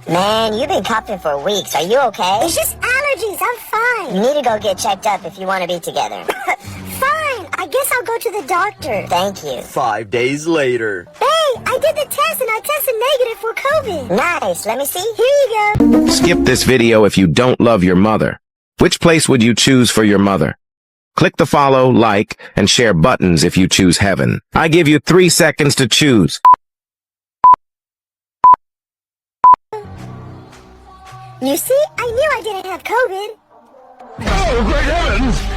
Man, you've been coughing for weeks. Are you okay? It's just allergies. I'm fine. You need to go get checked up if you want to be together. Fine. I guess I'll go to the doctor. Thank you. 5 days later. Hey, I did the test and I tested negative for COVID. Nice. Let me see. Here you go. Skip this video if you don't love your mother. Which place would you choose for your mother? Click the follow, like, and share buttons if you choose heaven. I give you 3 seconds to choose. You see, I knew I didn't have COVID. Oh, great heavens!